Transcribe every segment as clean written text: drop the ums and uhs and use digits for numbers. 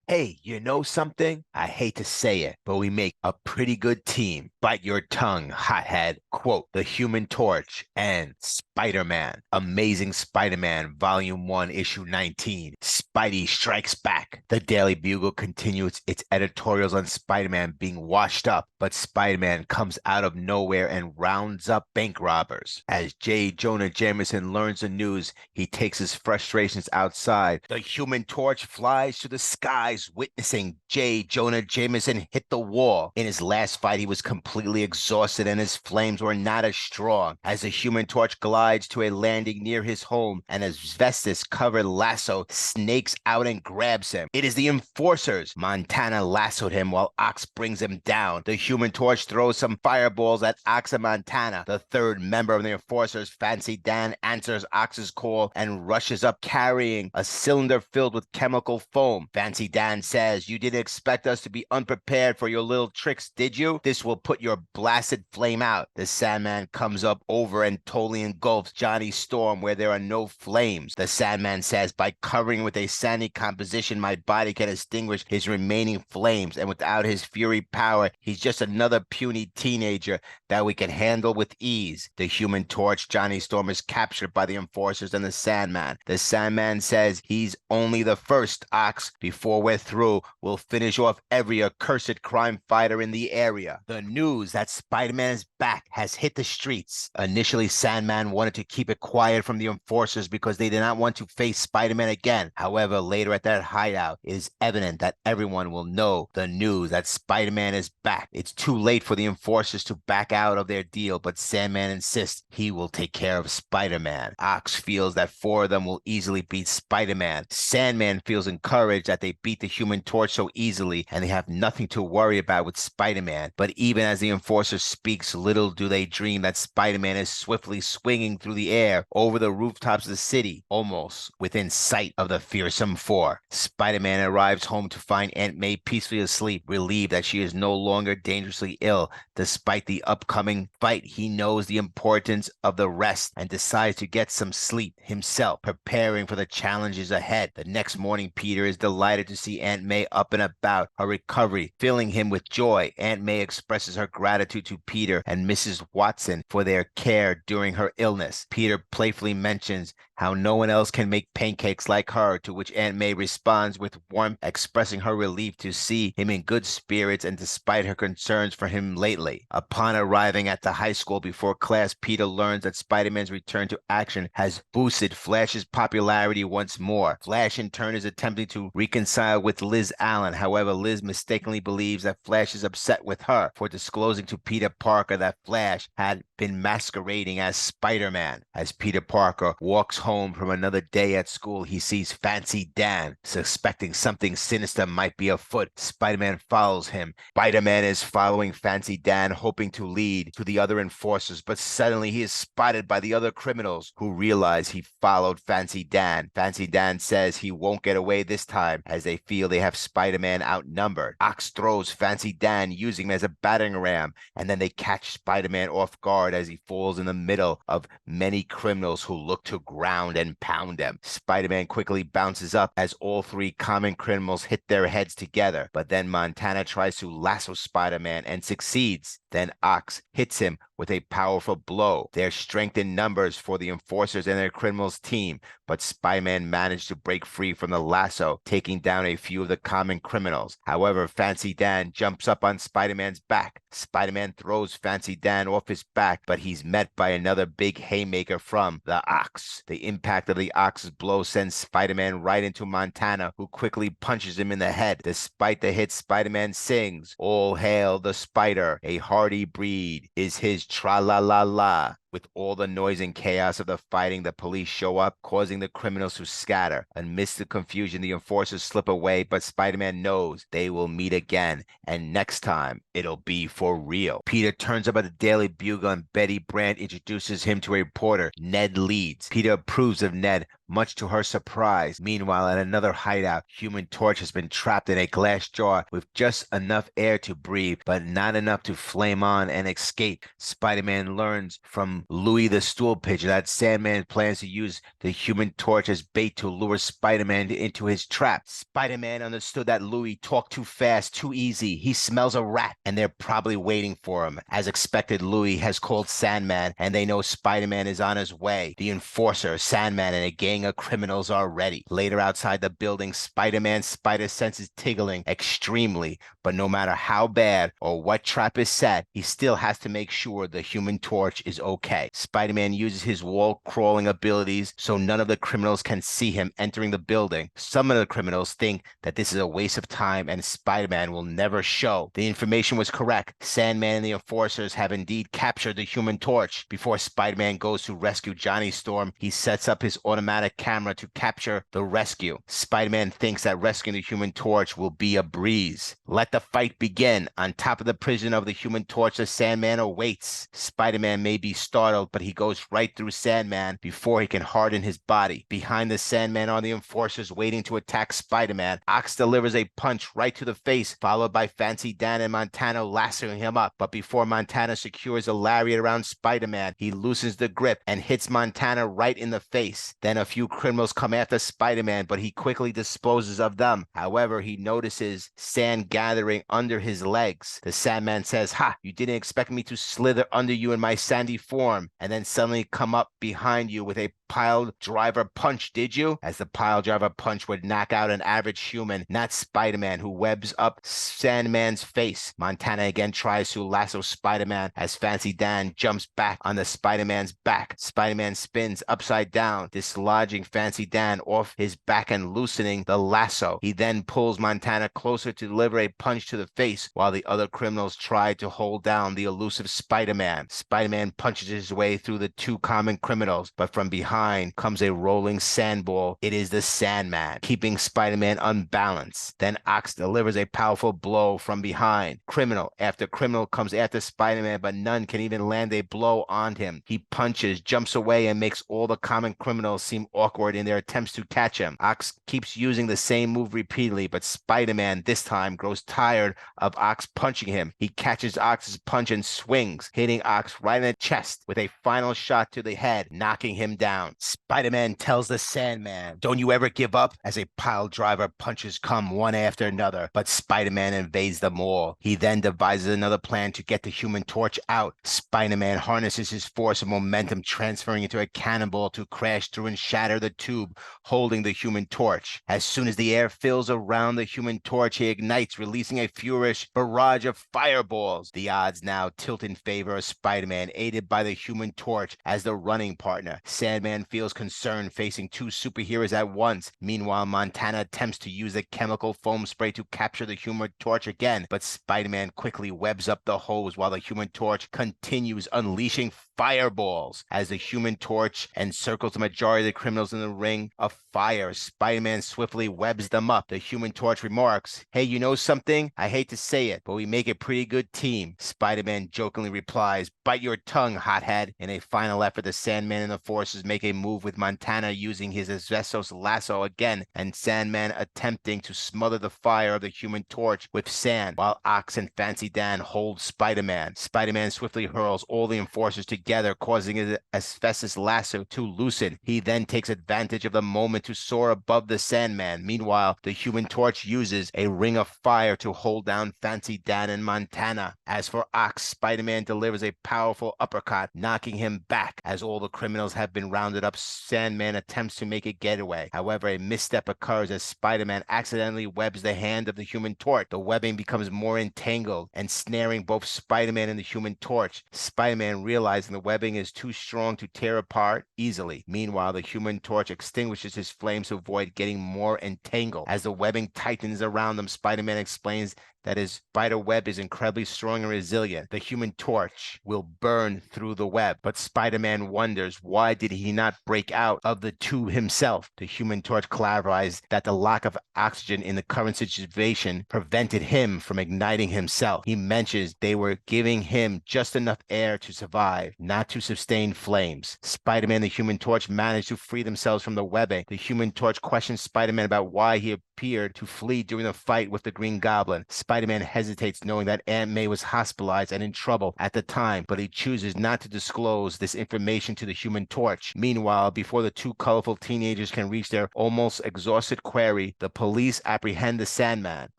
Hey, you know something? I hate to say it, but we make a pretty good team. Bite your tongue, hothead. Quote, The Human Torch and Spider-Man. Amazing Spider-Man, Volume 1, Issue 19. Spidey Strikes Back. The Daily Bugle continues its editorials on Spider-Man being washed up, but Spider-Man comes out of nowhere and rounds up bank robbers. As J. Jonah Jameson learns the news, he takes his frustrations outside. The Human Torch flies to the skies, witnessing J. Jonah Jameson hit the wall. In his last fight, he was completely exhausted and his flames were not as strong. As the Human Torch glides to a landing near his home, an asbestos-covered lasso snakes out and grabs him. It is the Enforcers. Montana lassoed him while Ox brings him down. The Human Torch throws some fireballs at Ox and Montana. The third member of the Enforcers, Fancy Dan, answers Ox's call and rushes up carrying a cylinder filled with chemical foam. Fancy Dan says, "You didn't expect us to be unprepared for your little tricks, did you? This will put your blasted flame out." The Sandman comes up over and totally engulfs Johnny Storm where there are no flames. The Sandman says, "By covering with a sandy composition, my body can extinguish his remaining flames, and without his fury power, he's just another puny teenager that we can handle with ease." The Human Torch, Johnny Storm, is captured by the Enforcers and the Sandman. The Sandman says he's only the first, Ox. Before we're through, we'll finish off every accursed crime fighter in the area. The news that Spider-Man is back has hit the streets. Initially, Sandman wanted to keep it quiet from the Enforcers because they did not want to face Spider-Man again. However, later at that hideout, it is evident that everyone will know the news that Spider-Man is back. It's too late for the Enforcers to back out of their deal, but Sandman insists he will take care of Spider-Man. Ox feels that four of them will easily beat Spider-Man. Sandman feels encouraged that they beat the Human Torch so easily and they have nothing to worry about with Spider-Man. But even as the Enforcer speaks, little do they dream that Spider-Man is swiftly swinging through the air over the rooftops of the city, almost within sight of the fearsome four. Spider-Man arrives home to find Aunt May peacefully asleep, relieved that she is no longer dangerously ill. Despite the upcoming fight, he knows the importance of the rest and decides to get some sleep himself, preparing for the challenges ahead. The next morning, Peter is delighted to see Aunt May up and about, her recovery filling him with joy. Aunt May expresses her gratitude to Peter and Mrs. Watson for their care during her illness. Peter playfully mentions how no one else can make pancakes like her, to which Aunt May responds with warmth, expressing her relief to see him in good spirits and despite her concerns for him lately. Upon arriving at the high school before class, Peter learns that Spider-Man's return to action has boosted Flash's popularity once more. Flash in turn is attempting to reconcile with Liz Allen. However, Liz mistakenly believes that Flash is upset with her for disclosing to Peter Parker that Flash had been masquerading as Spider-Man. As Peter Parker walks home from another day at school, he sees Fancy Dan. Suspecting something sinister might be afoot, Spider-Man follows him. Spider-Man is following Fancy Dan, hoping to lead to the other Enforcers, but suddenly he is spotted by the other criminals who realize he followed Fancy Dan. Fancy Dan says he won't get away this time as they feel they have Spider-Man outnumbered. Ox throws Fancy Dan, using him as a battering ram, and then they catch Spider-Man off guard as he falls in the middle of many criminals who look to ground and pound him. Spider-Man quickly bounces up as all three common criminals hit their heads together, but then Montana tries to lasso Spider-Man and succeeds. Then Ox hits him with a powerful blow. There's strength in numbers for the Enforcers and their criminals team, but Spider-Man managed to break free from the lasso, taking down a few of the common criminals. However, Fancy Dan jumps up on Spider-Man's back. Spider-Man throws Fancy Dan off his back, but he's met by another big haymaker from the Ox. The impact of the Ox's blow sends Spider-Man right into Montana, who quickly punches him in the head. Despite the hit, Spider-Man sings, "All hail the Spider, a hardy breed is his tra-la-la-la." With all the noise and chaos of the fighting, the police show up, causing the criminals to scatter. Amidst the confusion, the Enforcers slip away, but Spider-Man knows they will meet again, and next time, it'll be for real. Peter turns up at the Daily Bugle, and Betty Brant introduces him to a reporter, Ned Leeds. Peter approves of Ned, much to her surprise. Meanwhile, at another hideout, Human Torch has been trapped in a glass jar with just enough air to breathe, but not enough to flame on and escape. Spider-Man learns from from Louis the stool pigeon that Sandman plans to use the Human Torch as bait to lure Spider-Man into his trap. Spider-Man understood that Louis talked too fast, too easy. He smells a rat, and they're probably waiting for him. As expected, Louis has called Sandman, and they know Spider-Man is on his way. The Enforcer, Sandman, and a gang of criminals are ready. Later outside the building, Spider-Man's spider sense is tingling extremely, but no matter how bad or what trap is set, he still has to make sure the Human Torch is okay. Spider-Man uses his wall-crawling abilities so none of the criminals can see him entering the building. Some of the criminals think that this is a waste of time and Spider-Man will never show. The information was correct. Sandman and the Enforcers have indeed captured the Human Torch. Before Spider-Man goes to rescue Johnny Storm, he sets up his automatic camera to capture the rescue. Spider-Man thinks that rescuing the Human Torch will be a breeze. Let the fight begin. On top of the prison of the Human Torch, the Sandman awaits. Spider-Man may be startled, but he goes right through Sandman before he can harden his body. Behind the Sandman are the Enforcers waiting to attack Spider-Man. Ox delivers a punch right to the face, followed by Fancy Dan and Montana lassoing him up. But before Montana secures a lariat around Spider-Man, he loosens the grip and hits Montana right in the face. Then a few criminals come after Spider-Man, but he quickly disposes of them. However, he notices sand gathering under his legs. The Sandman says, "Ha, you didn't expect me to slither under you in my sandy form, and then suddenly come up behind you with a pile driver punch, did you?" As the pile driver punch would knock out an average human, not Spider-Man, who webs up Sandman's face. Montana again tries to lasso Spider-Man as Fancy Dan jumps back on the Spider-Man's back. Spider-Man spins upside down, dislodging Fancy Dan off his back and loosening the lasso. He then pulls Montana closer to deliver a punch to the face while the other criminals try to hold down the elusive Spider-Man. Spider-Man punches his way through the two common criminals, but from behind comes a rolling sandball. It is the Sandman, keeping Spider-Man unbalanced. Then Ox delivers a powerful blow from behind. Criminal after criminal comes after Spider-Man, but none can even land a blow on him. He punches, jumps away, and makes all the common criminals seem awkward in their attempts to catch him. Ox keeps using the same move repeatedly, but Spider-Man this time grows tired of Ox punching him. He catches Ox's punch and swings, hitting Ox right in the chest with a final shot to the head, knocking him down. Spider-Man tells the Sandman, "Don't you ever give up," as a pile driver punches come one after another, but Spider-Man invades them all. He then devises another plan to get the Human Torch out. Spider-Man harnesses his force of momentum, transferring into a cannonball to crash through and shatter the tube holding the Human Torch. As soon as the air fills around the Human Torch, he ignites, releasing a furious barrage of fireballs. The odds now tilt in favor of Spider-Man, aided by the Human Torch as the running partner. Sandman feels concerned facing two superheroes at once. Meanwhile, Montana attempts to use the chemical foam spray to capture the Human Torch again, but Spider-Man quickly webs up the hose while the Human Torch continues unleashing fireballs. As the Human Torch encircles the majority of the criminals in the ring of fire, Spider-Man swiftly webs them up. The Human Torch remarks, "Hey, you know something? I hate to say it, but we make a pretty good team." Spider-Man jokingly replies, "Bite your tongue, hothead." In a final effort, the Sandman and the Forces make a move with Montana using his asbestos lasso again, and Sandman attempting to smother the fire of the Human Torch with sand, while Ox and Fancy Dan hold Spider-Man. Spider-Man swiftly hurls all the Enforcers together, causing his asbestos lasso to loosen. He then takes advantage of the moment to soar above the Sandman. Meanwhile, the Human Torch uses a ring of fire to hold down Fancy Dan and Montana. As for Ox, Spider-Man delivers a powerful uppercut, knocking him back. As all the criminals have been rounded up, Sandman attempts to make a getaway. However, a misstep occurs as Spider-Man accidentally webs the hand of the Human Torch. The webbing becomes more entangled, ensnaring both Spider-Man and the Human Torch. Spider-Man, realizing the webbing is too strong to tear apart easily. Meanwhile, the Human Torch extinguishes his flames to avoid getting more entangled. As the webbing tightens around them, Spider-Man explains that his spider web is incredibly strong and resilient. The Human Torch will burn through the web, but Spider-Man wonders why did he not break out of the tube himself. The Human Torch clarifies that the lack of oxygen in the current situation prevented him from igniting himself. He mentions they were giving him just enough air to survive, not to sustain flames. Spider-Man and the Human Torch managed to free themselves from the webbing. The Human Torch questions Spider-Man about why he appeared to flee during the fight with the Green Goblin. Spider-Man hesitates, knowing that Aunt May was hospitalized and in trouble at the time, but he chooses not to disclose this information to the Human Torch. Meanwhile, before the two colorful teenagers can reach their almost exhausted quarry, the police apprehend the Sandman.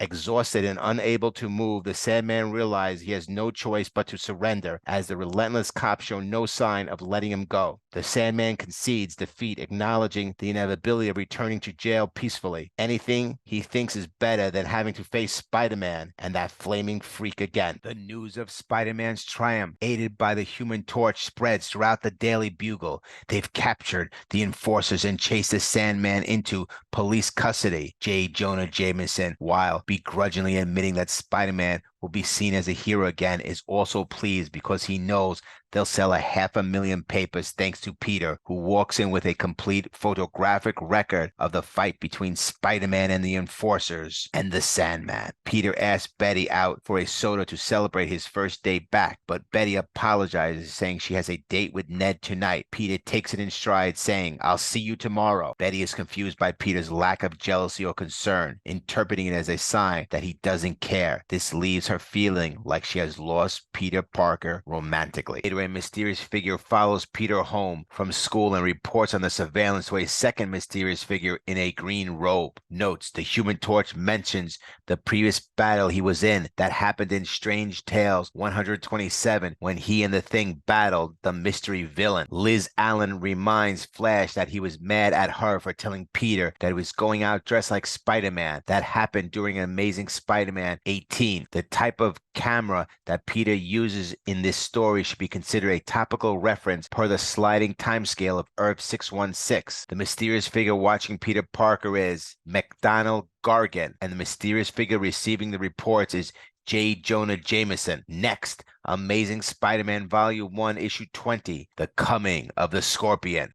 Exhausted and unable to move, the Sandman realizes he has no choice but to surrender, as the relentless cops show no sign of letting him go. The Sandman concedes defeat, acknowledging the inevitability of returning to jail peacefully. Anything he thinks is better than having to face Spider-Man and that flaming freak again. The news of Spider-Man's triumph, aided by the Human Torch, spreads throughout the Daily Bugle. They've captured the enforcers and chased the Sandman into police custody. J. Jonah Jameson, while begrudgingly admitting that Spider-Man will be seen as a hero again, is also pleased because he knows they'll sell 500,000 papers thanks to Peter, who walks in with a complete photographic record of the fight between Spider-Man and the enforcers and the Sandman. Peter asks Betty out for a soda to celebrate his first day back, but Betty apologizes, saying she has a date with Ned tonight. Peter takes it in stride, saying, "I'll see you tomorrow." Betty is confused by Peter's lack of jealousy or concern, interpreting it as a sign that he doesn't care. This leaves her feeling like she has lost Peter Parker romantically. Later, a mysterious figure follows Peter home from school and reports on the surveillance to a second mysterious figure in a green robe. Notes, the Human Torch mentions the previous battle he was in that happened in Strange Tales 127 when he and the Thing battled the mystery villain. Liz Allen reminds Flash that he was mad at her for telling Peter that he was going out dressed like Spider-Man. That happened during Amazing Spider-Man 18. The type of camera that Peter uses in this story should be considered a topical reference per the sliding timescale of Earth 616. The mysterious figure watching Peter Parker is McDonald Gargan, and the mysterious figure receiving the reports is J. Jonah Jameson. Next, Amazing Spider-Man Volume 1, Issue 20, The Coming of the Scorpion.